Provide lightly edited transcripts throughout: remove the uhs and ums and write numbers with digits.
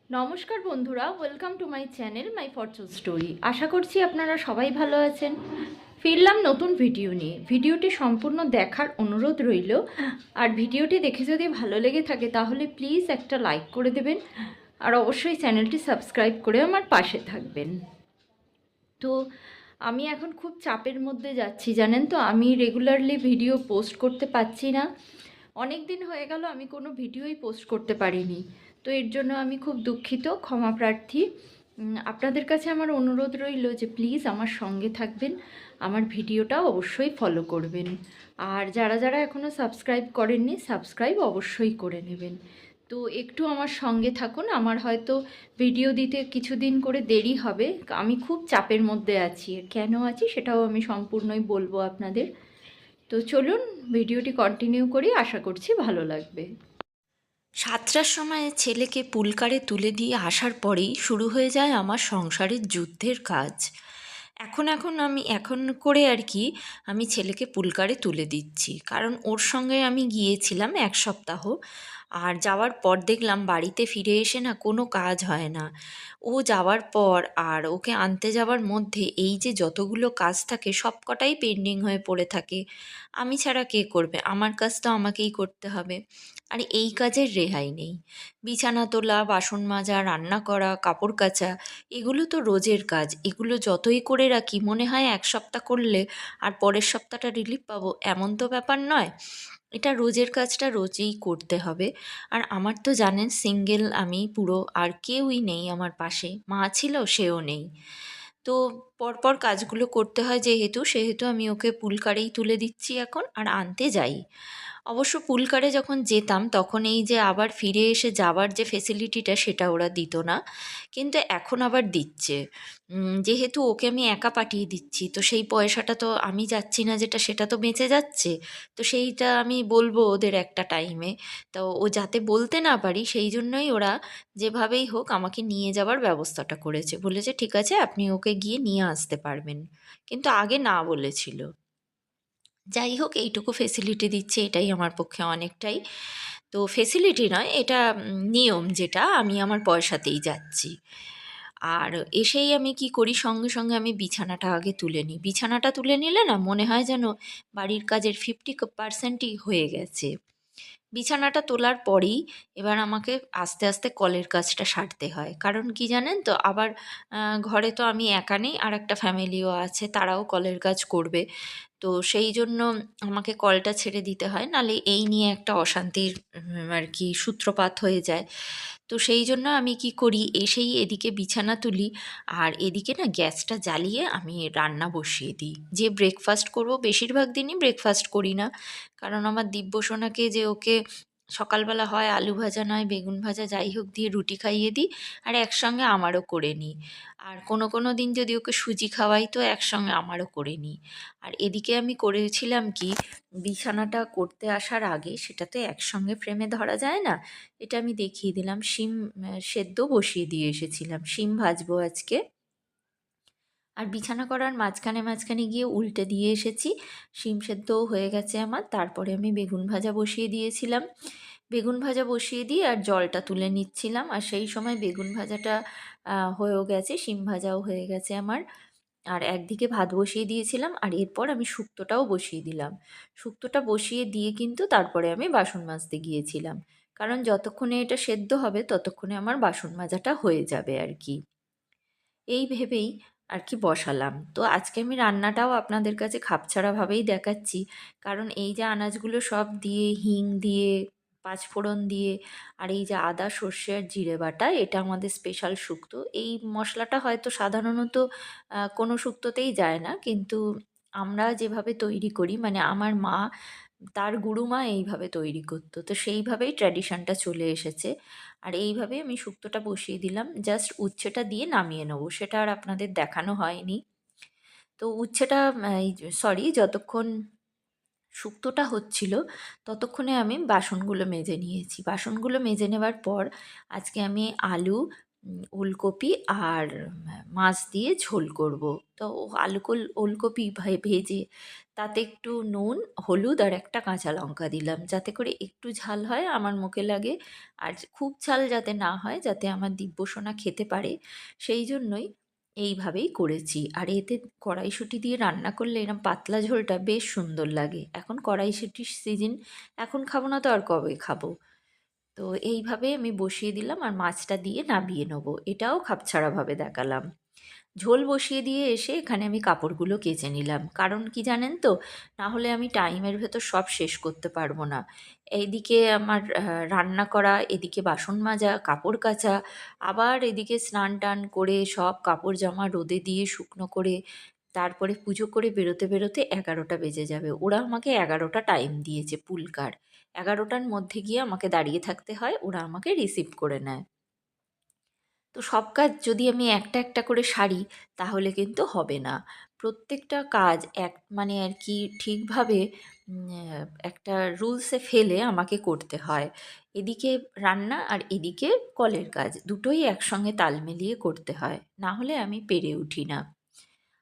নমস্কার বন্ধুরা, welcome to my channel My Fortune Story. আশা করছি আপনারা সবাই ভালো আছেন। ফিরলাম নতুন ভিডিও নিয়ে। ভিডিওটি সম্পূর্ণ দেখার অনুরোধ রইল। আর ভিডিওটি দেখে যদি ভালো লেগে থাকে তাহলে প্লিজ একটা লাইক করে দেবেন, আর অবশ্যই চ্যানেলটি সাবস্ক্রাইব করে আমার পাশে থাকবেন। তো আমি এখন খুব চাপের মধ্যে যাচ্ছি, জানেন তো। আমি রেগুলারলি ভিডিও পোস্ট করতে পারছি না। অনেক দিন হয়ে গেল আমি কোনো ভিডিওই পোস্ট করতে পারিনি। তো এর জন্য আমি খুব দুঃখিত, ক্ষমা প্রার্থী। আপনাদের কাছে আমার অনুরোধ রইল যে প্লিজ আমার সঙ্গে থাকবেন, আমার ভিডিওটা অবশ্যই ফলো করবেন। আর যারা যারা এখনও সাবস্ক্রাইব করেননি, সাবস্ক্রাইব অবশ্যই করে নেবেন। তো একটু আমার সঙ্গে থাকুন। আমার হয়তো ভিডিও দিতে কিছুদিন করে দেরি হবে। আমি খুব চাপের মধ্যে আছি। কেন আছি সেটাও আমি সম্পূর্ণই বলবো আপনাদের। তো চলুন ভিডিওটি কন্টিনিউ করি, আশা করছি ভালো লাগবে। 7টার সময় ছেলেকে পুলকারে তুলে দিয়ে আসার পরেই শুরু হয়ে যায় আমার সংসারের যুদ্ধের কাজ। এখন করে আর কি আমি ছেলেকে পুলকারে তুলে দিচ্ছি, কারণ ওর সঙ্গে আমি গিয়েছিলাম 1 সপ্তাহ। আর যাওয়ার পর দেখলাম বাড়িতে ফিরে এসে না কোনো কাজ হয় না। ও যাওয়ার পর আর ওকে আনতে যাওয়ার মধ্যে এই যে যতগুলো কাজ থাকে সব কটাই পেন্ডিং হয়ে পড়ে থাকে। আমি ছাড়া কে করবে? আমার কাজ তো আমাকেই করতে হবে। আর এই কাজের রেহাই নেই। বিছানা তোলা, বাসন মাজা, রান্না করা, কাপড় কাচা, এগুলো তো রোজের কাজ। এগুলো যতই করে রাখি মনে হয় 1 সপ্তাহ করলে আর পরের সপ্তাহটা রিলিফ পাবো, এমন তো ব্যাপার নয়। এটা রোজের কাজটা রোজই করতে হবে। আর আমার তো জানেন সিঙ্গেল আমি পুরো, আর কেউই নেই আমার পাশে। মা ছিল, সেও নেই। তো পরপর কাজগুলো করতে হয় সেহেতু আমি ওকে পুলকারেই তুলে দিচ্ছি এখন, আর আনতে যাই। অবশ্য পুলকারে যখন যেতাম তখন এই যে আবার ফিরে এসে যাওয়ার যে ফেসিলিটিটা সেটা ওরা দিত না, কিন্তু এখন আবার দিচ্ছে। যেহেতু ওকে আমি একা পাঠিয়ে দিচ্ছি, তো সেই পয়সাটা তো আমি যাচ্ছি না যেটা, সেটা তো বেঁচে যাচ্ছে। তো সেইটা আমি বলবো ওদের একটা টাইমে। তো ও যাতে বলতে না পারি সেই জন্যই ওরা যেভাবেই হোক আমাকে নিয়ে যাওয়ার ব্যবস্থাটা করেছে। বলেছে ঠিক আছে, আপনি ওকে গিয়ে নিয়ে আসতে পারবেন, কিন্তু আগে না বলেছিল। যাই হোক, এইটুকু ফেসিলিটি দিচ্ছে, এটাই আমার পক্ষে অনেকটাই। তো ফেসিলিটি নয়, এটা নিয়ম, যেটা আমি আমার পয়সাতেই যাচ্ছি। আর এসেই আমি কি করি, সঙ্গে সঙ্গে আমি বিছানাটা আগে তুলে নিই। বিছানাটা তুলে নিলে না মনে হয় যেন বাড়ির কাজের 50% হয়ে গেছে। বিছানাটা তোলার পরেই এবার আমাকে আস্তে আস্তে কলের কাজটা সারতে হয়। কারণ কি জানেন তো, আবার ঘরে তো আমি একা নেই, আর একটা ফ্যামিলিও আছে, তারাও কলের কাজ করবে। তো সেই জন্য আমাকে কলটা ছেড়ে দিতে হয়, নাহলে এই নিয়ে একটা অশান্তির আর কি সূত্রপাত হয়ে যায়। তো সেই জন্য আমি কি করি, এসেই এদিকে বিছানা তুলি, আর এদিকে না গ্যাসটা জ্বালিয়ে আমি রান্না বসিয়ে দিই। যে ব্রেকফাস্ট করব, বেশিরভাগ দিনই ব্রেকফাস্ট করি না, কারণ আমার দিব্যসোনাকে যে ওকে সকালবেলা হয় আলু ভাজা নয় বেগুন ভাজা যাই হোক দিয়ে রুটি খাইয়ে দিই, আর একসঙ্গে আমারও করে নিই। আর কোনো কোনো দিন যদি ওকে সুজি খাওয়াই তো একসঙ্গে আমারও করে নিই। আর এদিকে আমি করেছিলাম কি, বিছানাটা করতে আসার আগে, সেটা তো একসঙ্গে ফ্রেমে ধরা যায় না, এটা আমি দেখিয়ে দিলাম। শিম সেদ্ধ বসিয়ে দিয়ে এসেছিলাম, শিম ভাজবো আজকে। আর বিছানা করার মাঝখানে মাঝখানে গিয়ে উল্টে দিয়ে এসেছি। শিম সেদ্ধও হয়ে গেছে আমার। তারপরে আমি বেগুন ভাজা বসিয়ে দিয়েছিলাম। বেগুন ভাজা বসিয়ে দিয়ে আর জলটা তুলে নিচ্ছিলাম, আর সেই সময় বেগুন ভাজাটা হয়েও গেছে, শিম ভাজাও হয়ে গেছে আমার। আর একদিকে ভাত বসিয়ে দিয়েছিলাম, আর এরপর আমি শুক্তোটাও বসিয়ে দিলাম। শুক্তোটা বসিয়ে দিয়ে কিন্তু তারপরে আমি বাসন মাজতে গিয়েছিলাম, কারণ যতক্ষণে এটা সেদ্ধ হবে ততক্ষণে আমার বাসন মাজাটা হয়ে যাবে আর কি। এই ভেবেই আর কি বসালাম। তো আজকে আমি রান্নাটাও আপনাদের কাছে খাপছাড়াভাবেই দেখাচ্ছি, কারণ এই যে আনাজগুলো সব দিয়ে, হিং দিয়ে, পাঁচফোড়ন দিয়ে, আর এই যে আদা সর্ষে আর জিরে বাটা, এটা আমাদের স্পেশাল শুক্তো। এই মশলাটা হয়তো সাধারণত কোনো শুক্তোতেই যায় না, কিন্তু আমরা যেভাবে তৈরি করি, মানে আমার মা, তার গুরুমা এইভাবে তৈরি করতো, তো সেইভাবেই ট্র্যাডিশনটা চলে এসেছে। আর এইভাবেই আমি শুক্তোটা বসিয়ে দিলাম, জাস্ট উচ্ছেটা দিয়ে নামিয়ে নেবো, সেটা আর আপনাদের দেখানো হয়নি। তো উচ্ছেটা সরি, যতক্ষণ শুক্তোটা হচ্ছিল ততক্ষণে আমি বাসনগুলো মেজে নিয়েছি। বাসনগুলো মেজে নেবার পর আজকে আমি আলু, ওলকপি আর মাছ দিয়ে ঝোল করব। তো ওলকপি ভেজে তাতে একটু নুন, হলুদ আর একটা কাঁচা লঙ্কা দিলাম, যাতে করে একটু ঝাল হয়, আমার মুখে লাগে। আর খুব ঝাল যাতে না হয়, যাতে আমার দিব্যসোনা খেতে পারে, সেই জন্যই এইভাবেই করেছি। আর এতে কড়াইশুঁটি দিয়ে রান্না করলে এরম পাতলা ঝোলটা বেশ সুন্দর লাগে। এখন কড়াইশুঁটির সিজন, এখন খাবো না তো আর কবে খাবো? তো এইভাবে আমি বসিয়ে দিলাম আর মাছটা দিয়ে নামিয়ে নেবো, এটাও খাপছাড়াভাবে দেখালাম। ঝোল বসিয়ে দিয়ে এসে এখানে আমি কাপড়গুলো কেচে নিলাম, কারণ কি জানেন তো, না হলে আমি টাইমের ভেতর সব শেষ করতে পারবো না। এইদিকে আমার রান্না করা, এদিকে বাসন মাজা, কাপড় কাচা, আবার এদিকে স্নান টান করে সব কাপড় জামা রোদে দিয়ে শুকনো করে তারপরে পুজো করে বেরোতে বেরোতে 11টা বেজে যাবে। ওরা আমাকে 11টা টাইম দিয়েছে পুলকার। 11টার মধ্যে গিয়ে আমাকে দাঁড়িয়ে থাকতে হয়, ওরা আমাকে রিসিভ করে নেয়। তো সব কাজ যদি আমি একটা একটা করে সারি, তাহলে কিন্তু হবে না। প্রত্যেকটা কাজ মানে আর কি ঠিকভাবে একটা রুলসে ফেলে আমাকে করতে হয়। এদিকে রান্না আর এদিকে কলের কাজ, দুটোই একসঙ্গে তাল মিলিয়ে করতে হয়, না হলে আমি পেরে উঠি না।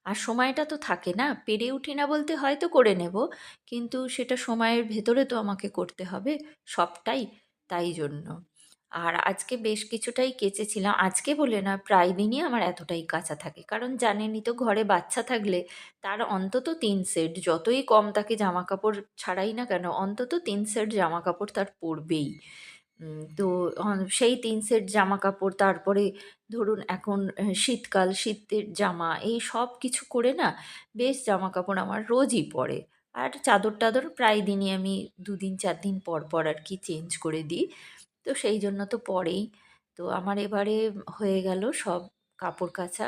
আর সময়টা তো থাকে না, পেরে উঠি না বলতে হয়তো করে নেব, কিন্তু সেটা সময়ের ভেতরে তো আমাকে করতে হবে সবটাই, তাই জন্য। আর আজকে বেশ কিছুটাই কেচেছিলাম, আজকে বলে না, প্রায় দিনই আমার এতটাই কাঁচা থাকে, কারণ জানেনই তো, ঘরে বাচ্চা থাকলে তার অন্তত 3 সেট, যতই কম তাকে জামা কাপড় ছাড়াই না কেন, অন্তত 3 সেট জামা কাপড় তার পরবেই। তো সেই 3 সেট জামা কাপড়, তারপরে ধরুন এখন শীতকাল, শীতের জামা, এই সব কিছু করে না বেশ জামা কাপড় আমার রোজই পরে। আর চাদর টাদর প্রায় দিনই আমি 2 দিন 4 দিন পর পর আর কি চেঞ্জ করে দিই। তো সেই জন্য তো পরেই। তো আমার এবারে হয়ে গেল সব কাপড় কাচা।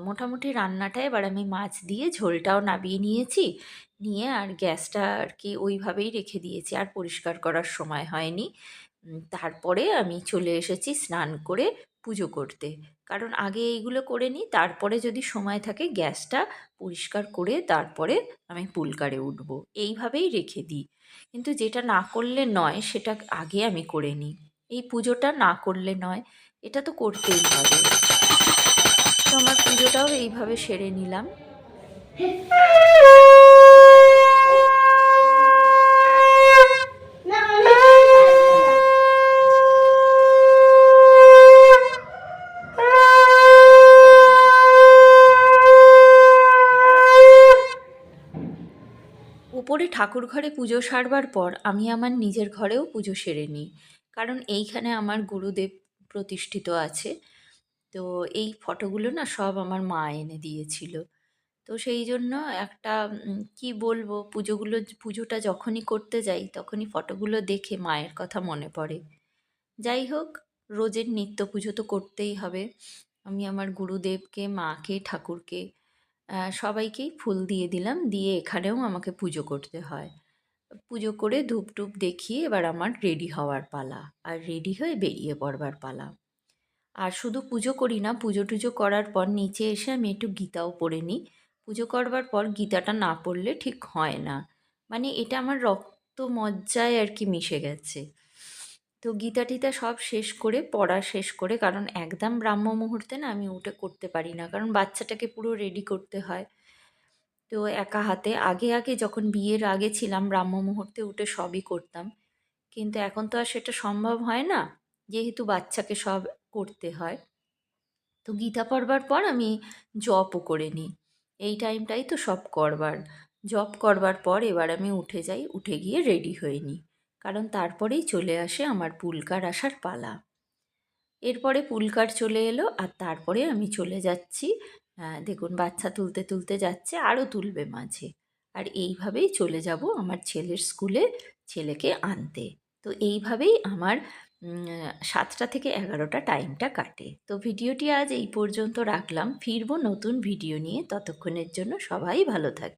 মোটামুটি রান্নাটা এবার আমি মাছ দিয়ে ঝোলটাও নামিয়ে নিয়েছি। নিয়ে আর গ্যাসটা আর কি ওইভাবেই রেখে দিয়েছি, আর পরিষ্কার করার সময় হয়নি। তারপরে আমি চলে এসেছি স্নান করে পুজো করতে। কারণ আগে এইগুলো করে নিই, তারপরে যদি সময় থাকে গ্যাসটা পরিষ্কার করে তারপরে আমি পুলকারে উঠবো। এইভাবেই রেখে দিই। কিন্তু যেটা না করলে নয় সেটা আগে আমি করে নিই। এই পুজোটা না করলে নয়, এটা তো করতেই হবে। তো আমার পুজোটাও এইভাবে সেরে নিলাম। উপরে ঠাকুর ঘরে পুজো সারবার পর আমি আমার নিজের ঘরেও পুজো সেরে নিই, কারণ এইখানে আমার গুরুদেব প্রতিষ্ঠিত আছে। তো এই ফটোগুলো না সব আমার মা এনে দিয়েছিল। তো সেই জন্য একটা কি বলবো, পুজোটা যখনই করতে যাই তখনই ফটোগুলো দেখে মায়ের কথা মনে পড়ে। যাই হোক, রোজের নিত্য পুজো তো করতেই হবে। আমি আমার গুরুদেবকে, মাকে, ঠাকুরকে, সবাইকেই ফুল দিয়ে দিলাম, দিয়ে এখানেও আমাকে পুজো করতে হয়। পুজো করে ধূপ টুপ দেখিয়ে এবার আমার রেডি হওয়ার পালা, আর রেডি হয়ে বেরিয়ে পড়বার পালা। আর শুধু পুজো করি না, পুজো টুজো করার পর নিচে এসে আমি একটু গীতাও পড়ে নিই। পুজো করবার পর গীতাটা না পড়লে ঠিক হয় না, মানে এটা আমার রক্ত মজ্জায় আর কি মিশে গেছে। তো গীতা টিতা সব শেষ করে, পড়া শেষ করে, কারণ একদম ব্রাহ্ম মুহূর্তে না আমি উঠে করতে পারি না, কারণ বাচ্চাটাকে পুরো রেডি করতে হয়। তো একা হাতে, আগে আগে যখন বিয়ের আগে ছিলাম ব্রাহ্ম মুহূর্তে উঠে সবই করতাম, কিন্তু এখন তো আর সেটা সম্ভব হয় না, যেহেতু বাচ্চাকে সব করতে হয়। তো গীতা পড়বার পর আমি জপও করে নিই, এই টাইমটাই তো সব করবার। জপ করবার পর এবার আমি উঠে যাই, উঠে গিয়ে রেডি হয়ে নিই, কারণ তারপরেই চলে আসে আমার পুলকার আসার পালা। এরপরে পুলকার চলে এলো আর তারপরে আমি চলে যাচ্ছি। দেখুন বাচ্চা তুলতে তুলতে যাচ্ছে, আরও তুলবে মাঝে। আর এইভাবেই চলে যাব আমার ছেলের স্কুলে ছেলেকে আনতে। তো এইভাবেই আমার 7টা থেকে 11টা টাইমটা কাটে। তো ভিডিওটি আজ এই পর্যন্ত রাখলাম, ফিরবো নতুন ভিডিও নিয়ে, ততক্ষণের জন্য সবাই ভালো থাকবে।